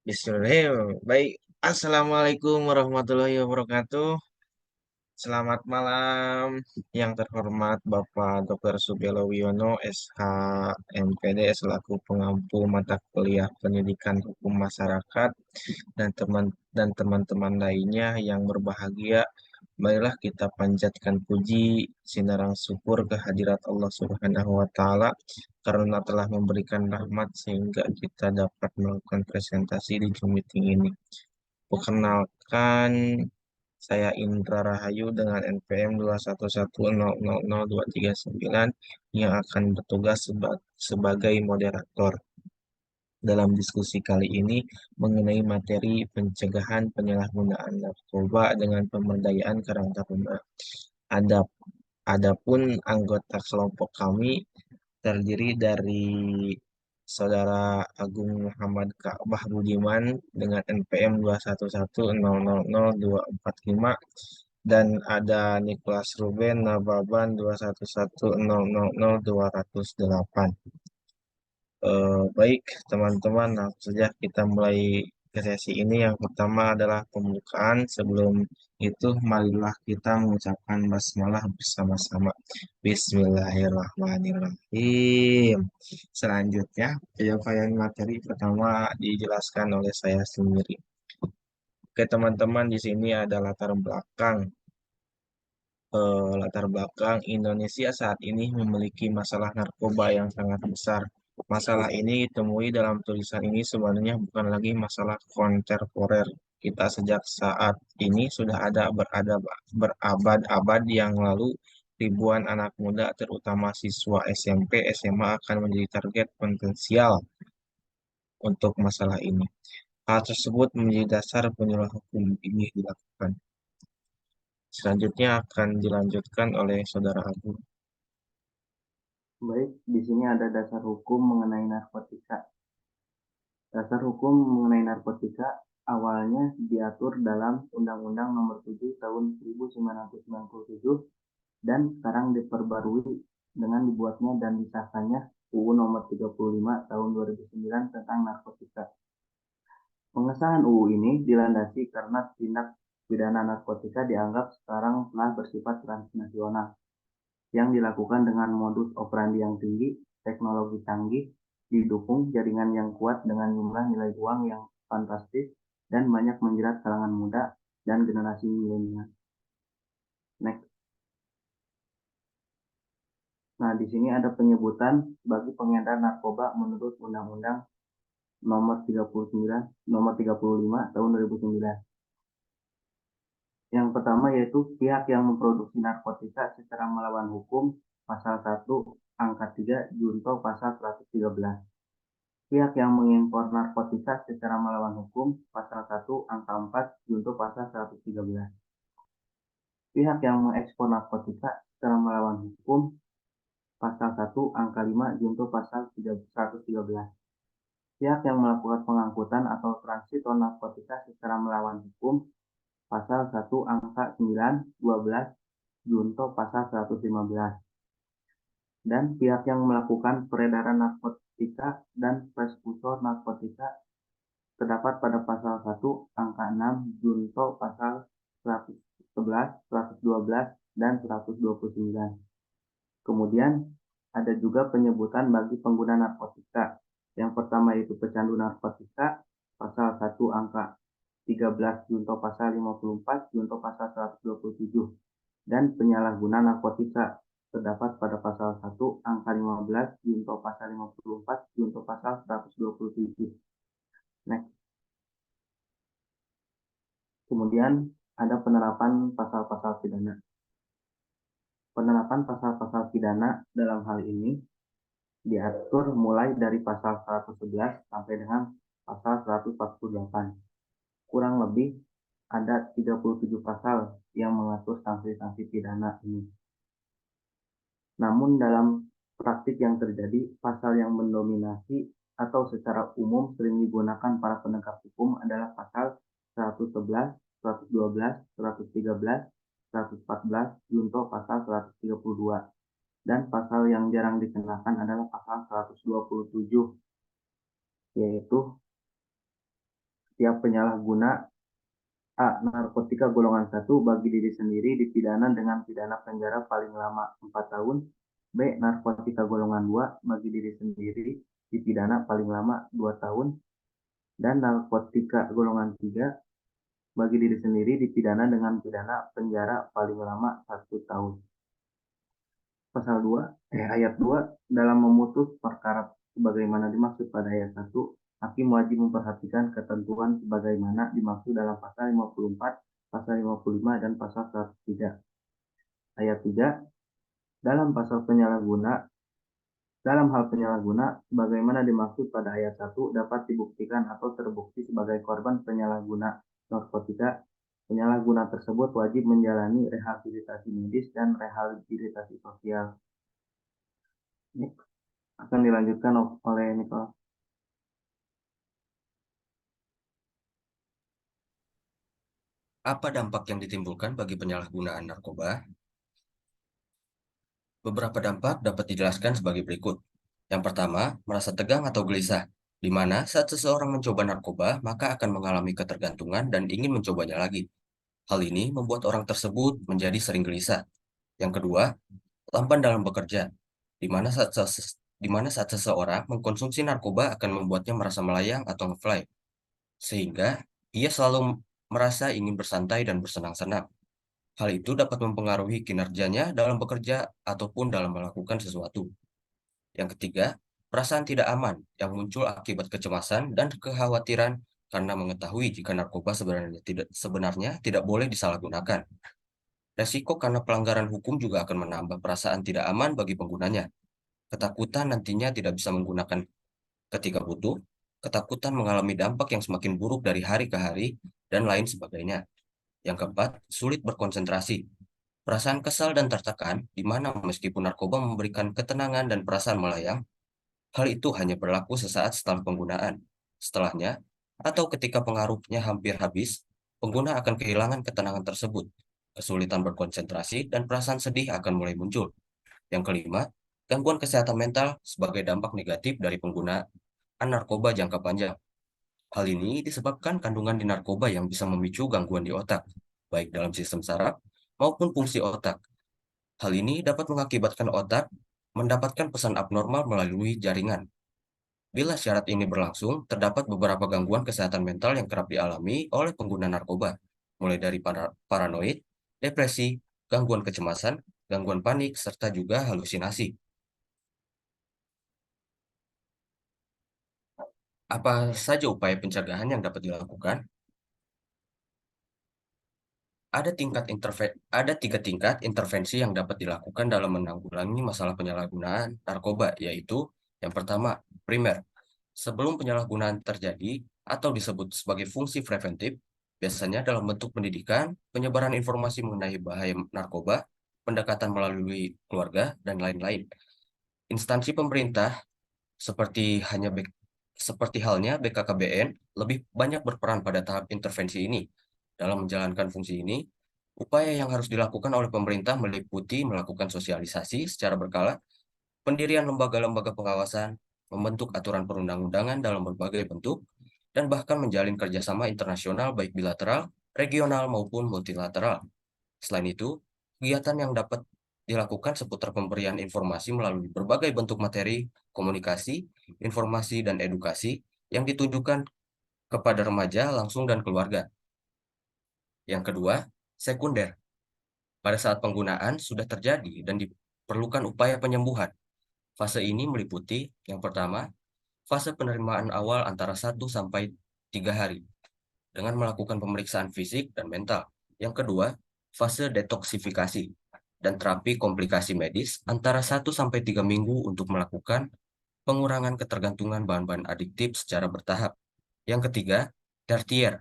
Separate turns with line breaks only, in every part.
Bismillahirrahmanirrahim. Baik, Assalamualaikum warahmatullahi wabarakatuh. Selamat malam, yang terhormat Bapak Dr. Sugielo Wiono, SH MPD selaku pengampu mata kuliah Pendidikan Hukum Masyarakat dan teman-teman lainnya yang berbahagia. Marilah kita panjatkan puji sinarang syukur kehadirat Allah Subhanahu wa taala karena telah memberikan rahmat sehingga kita dapat melakukan presentasi di Zoom meeting ini. Perkenalkan, saya Indra Rahayu dengan NPM 211000239 yang akan bertugas sebagai moderator dalam diskusi kali ini mengenai materi pencegahan penyalahgunaan narkoba dengan pemberdayaan Karang Taruna. Ada Adapun anggota kelompok kami terdiri dari Saudara Agung Muhammad Ka'bah Budiman dengan NPM 211000245 dan ada Nicholas Ruben Nababan 211000208. Baik, teman-teman, langsung saja kita mulai ke sesi ini. Yang pertama adalah pembukaan. Sebelum itu, marilah kita mengucapkan basmalah bersama-sama. Bismillahirrahmanirrahim. Selanjutnya, penyampaian materi pertama dijelaskan oleh saya sendiri. Oke, teman-teman, di sini ada latar belakang Indonesia saat ini memiliki masalah narkoba yang sangat besar. Masalah ini ditemui dalam tulisan ini sebenarnya bukan lagi masalah kontemporer. Kita sejak saat ini sudah ada berabad-abad yang lalu ribuan anak muda terutama siswa SMP, SMA akan menjadi target potensial untuk masalah ini. Hal tersebut menjadi dasar penyuluh hukum ini dilakukan. Selanjutnya akan dilanjutkan oleh Saudara Agung.
Baik, di sini ada dasar hukum mengenai narkotika. Dasar hukum mengenai narkotika awalnya diatur dalam Undang-Undang Nomor 7 Tahun 1997 dan sekarang diperbarui dengan dibuatnya dan disahkannya UU Nomor 35 Tahun 2009 tentang narkotika. Pengesahan UU ini dilandasi karena tindak pidana narkotika dianggap sekarang telah bersifat transnasional yang dilakukan dengan modus operandi yang tinggi, teknologi canggih, didukung jaringan yang kuat dengan jumlah nilai uang yang fantastis dan banyak menjerat kalangan muda dan generasi milenial. Next. Nah, di sini ada penyebutan bagi pengedar narkoba menurut Undang-Undang Nomor 39, Nomor 35 Tahun 2009. Yang pertama yaitu pihak yang memproduksi narkotika secara melawan hukum, pasal 1 angka 3 Junto pasal 113. Pihak yang mengimpor narkotika secara melawan hukum, pasal 1 angka 4 Junto pasal 113. Pihak yang mengekspor narkotika secara melawan hukum, pasal 1 angka 5 Junto pasal 113. Pihak yang melakukan pengangkutan atau transit narkotika secara melawan hukum, pasal 1 angka 9, 12 Junto pasal 115. Dan pihak yang melakukan peredaran narkotika dan preskursor narkotika terdapat pada pasal 1 angka 6 Junto pasal 111, 112, dan 129. Kemudian ada juga penyebutan bagi pengguna narkotika. Yang pertama yaitu pecandu narkotika, pasal 1 angka 13 Junto pasal 54, Junto pasal 127. Dan penyalahguna narkotika terdapat pada pasal 1 angka 15 Junto pasal 54, Junto pasal 127. Next. Kemudian ada penerapan pasal-pasal pidana. Penerapan pasal-pasal pidana dalam hal ini diatur mulai dari pasal 111 sampai dengan pasal 148. Kurang lebih ada 37 pasal yang mengatur sanksi-sanksi pidana ini. Namun dalam praktik yang terjadi, pasal yang mendominasi atau secara umum sering digunakan para penegak hukum adalah pasal 111, 112, 113, 114, Junto pasal 132. Dan pasal yang jarang dikenakan adalah pasal 127, yaitu Setiap penyalahguna A. Narkotika golongan 1 bagi diri sendiri dipidana dengan pidana penjara paling lama 4 tahun. B. Narkotika golongan 2 bagi diri sendiri dipidana paling lama 2 tahun. Dan narkotika golongan 3 bagi diri sendiri dipidana dengan pidana penjara paling lama 1 tahun. Pasal 2, ayat 2, dalam memutus perkara sebagaimana dimaksud pada ayat 1, hakim wajib memperhatikan ketentuan sebagaimana dimaksud dalam pasal 54, pasal 55, dan pasal 103. Ayat 3, dalam hal penyalahguna, sebagaimana dimaksud pada ayat 1, dapat dibuktikan atau terbukti sebagai korban penyalahguna narkotika, penyalahguna tersebut wajib menjalani rehabilitasi medis dan rehabilitasi sosial. Ini akan dilanjutkan oleh Nicole.
Apa dampak yang ditimbulkan bagi penyalahgunaan narkoba? Beberapa dampak dapat dijelaskan sebagai berikut. Yang pertama, merasa tegang atau gelisah, di mana saat seseorang mencoba narkoba, maka akan mengalami ketergantungan dan ingin mencobanya lagi. Hal ini membuat orang tersebut menjadi sering gelisah. Yang kedua, lamban dalam bekerja, di mana saat seseorang mengkonsumsi narkoba akan membuatnya merasa melayang atau ngefly, sehingga ia selalu merasa ingin bersantai dan bersenang-senang. Hal itu dapat mempengaruhi kinerjanya dalam bekerja ataupun dalam melakukan sesuatu. Yang ketiga, perasaan tidak aman yang muncul akibat kecemasan dan kekhawatiran karena mengetahui jika narkoba sebenarnya tidak boleh disalahgunakan. Resiko karena pelanggaran hukum juga akan menambah perasaan tidak aman bagi penggunanya. Ketakutan nantinya tidak bisa menggunakan ketika butuh, ketakutan mengalami dampak yang semakin buruk dari hari ke hari, dan lain sebagainya. Yang keempat, sulit berkonsentrasi. Perasaan kesal dan tertekan, di mana meskipun narkoba memberikan ketenangan dan perasaan melayang, hal itu hanya berlaku sesaat setelah penggunaan. Setelahnya, atau ketika pengaruhnya hampir habis, pengguna akan kehilangan ketenangan tersebut. Kesulitan berkonsentrasi dan perasaan sedih akan mulai muncul. Yang kelima, gangguan kesehatan mental sebagai dampak negatif dari penggunaan narkoba jangka panjang. Hal ini disebabkan kandungan di narkoba yang bisa memicu gangguan di otak, baik dalam sistem saraf maupun fungsi otak. Hal ini dapat mengakibatkan otak mendapatkan pesan abnormal melalui jaringan. Bila syarat ini berlangsung, terdapat beberapa gangguan kesehatan mental yang kerap dialami oleh pengguna narkoba, mulai dari paranoid, depresi, gangguan kecemasan, gangguan panik, serta juga halusinasi. Apa saja upaya pencegahan yang dapat dilakukan? Ada 3 tingkat intervensi yang dapat dilakukan dalam menanggulangi masalah penyalahgunaan narkoba, yaitu yang pertama, primer. Sebelum penyalahgunaan terjadi atau disebut sebagai fungsi preventif, biasanya dalam bentuk pendidikan, penyebaran informasi mengenai bahaya narkoba, pendekatan melalui keluarga, dan lain-lain. Instansi pemerintah seperti seperti halnya BKKBN lebih banyak berperan pada tahap intervensi ini. Dalam menjalankan fungsi ini, upaya yang harus dilakukan oleh pemerintah meliputi melakukan sosialisasi secara berkala, pendirian lembaga-lembaga pengawasan, membentuk aturan perundang-undangan dalam berbagai bentuk, dan bahkan menjalin kerjasama internasional baik bilateral, regional, maupun multilateral. Selain itu, kegiatan yang dapat dilakukan seputar pemberian informasi melalui berbagai bentuk materi, komunikasi, informasi, dan edukasi yang ditujukan kepada remaja langsung dan keluarga. Yang kedua, sekunder. Pada saat penggunaan sudah terjadi dan diperlukan upaya penyembuhan. Fase ini meliputi yang pertama, fase penerimaan awal antara 1 sampai 3 hari dengan melakukan pemeriksaan fisik dan mental. Yang kedua, fase detoksifikasi dan terapi komplikasi medis antara 1 sampai 3 minggu untuk melakukan pengurangan ketergantungan bahan-bahan adiktif secara bertahap. Yang ketiga, tertier,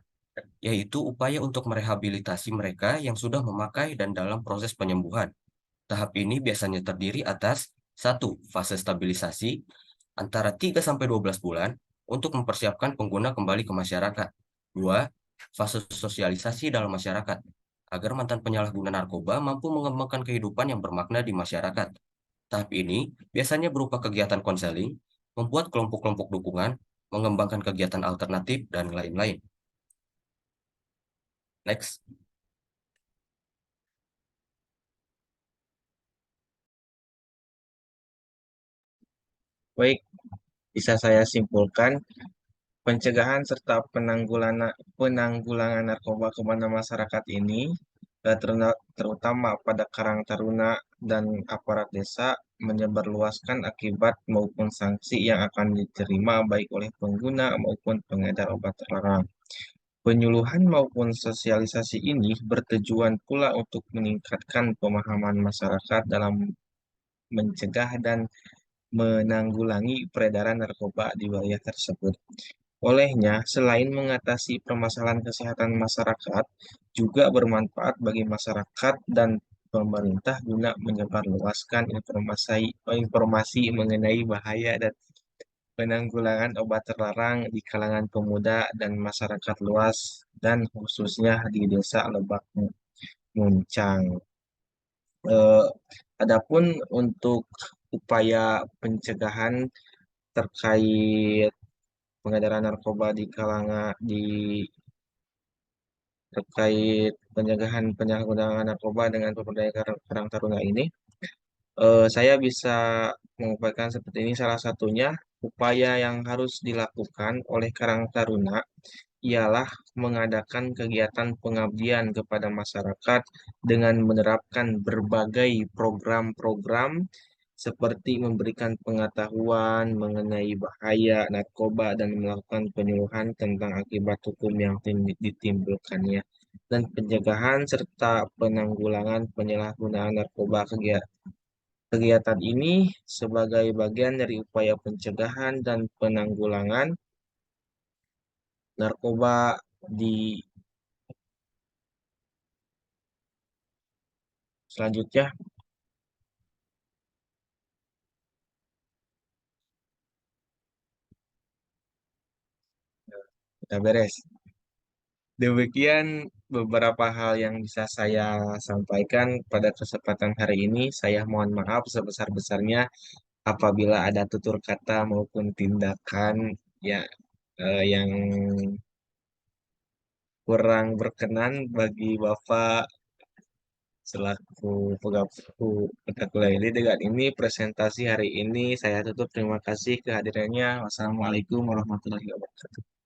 yaitu upaya untuk merehabilitasi mereka yang sudah memakai dan dalam proses penyembuhan. Tahap ini biasanya terdiri atas 1. Fase stabilisasi antara 3 sampai 12 bulan untuk mempersiapkan pengguna kembali ke masyarakat. 2. Fase sosialisasi dalam masyarakat agar mantan penyalahguna narkoba mampu mengembangkan kehidupan yang bermakna di masyarakat. Tahap ini biasanya berupa kegiatan konseling, membuat kelompok-kelompok dukungan, mengembangkan kegiatan alternatif, dan lain-lain. Next.
Baik, bisa saya simpulkan, pencegahan serta penanggulangan narkoba kepada masyarakat ini, terutama pada Karang Taruna dan aparat desa, menyebarluaskan akibat maupun sanksi yang akan diterima baik oleh pengguna maupun pengedar obat terlarang. Penyuluhan maupun sosialisasi ini bertujuan pula untuk meningkatkan pemahaman masyarakat dalam mencegah dan menanggulangi peredaran narkoba di wilayah tersebut. Olehnya, selain mengatasi permasalahan kesehatan masyarakat, juga bermanfaat bagi masyarakat dan pemerintah guna menyebarluaskan informasi mengenai bahaya dan penanggulangan obat terlarang di kalangan pemuda dan masyarakat luas, dan khususnya di Desa Lebak Muncang. Eh, Adapun untuk upaya pencegahan terkait pengedaran narkoba di kalangan terkait pencegahan penyalahgunaan narkoba dengan pemberdayaan Karang Taruna ini, saya bisa mengupayakan seperti ini. Salah satunya upaya yang harus dilakukan oleh Karang Taruna ialah mengadakan kegiatan pengabdian kepada masyarakat dengan menerapkan berbagai program-program seperti memberikan pengetahuan mengenai bahaya narkoba dan melakukan penyuluhan tentang akibat hukum yang ditimbulkannya dan pencegahan serta penanggulangan penyalahgunaan narkoba. Kegiatan ini sebagai bagian dari upaya pencegahan dan penanggulangan narkoba di selanjutnya. Kita beres. Demikian beberapa hal yang bisa saya sampaikan pada kesempatan hari ini. Saya mohon maaf sebesar-besarnya apabila ada tutur kata maupun tindakan ya yang kurang berkenan bagi Bapak selaku pegawai mata kuliah ini. Dengan ini presentasi hari ini saya tutup. Terima kasih kehadirannya. Wassalamualaikum warahmatullahi wabarakatuh.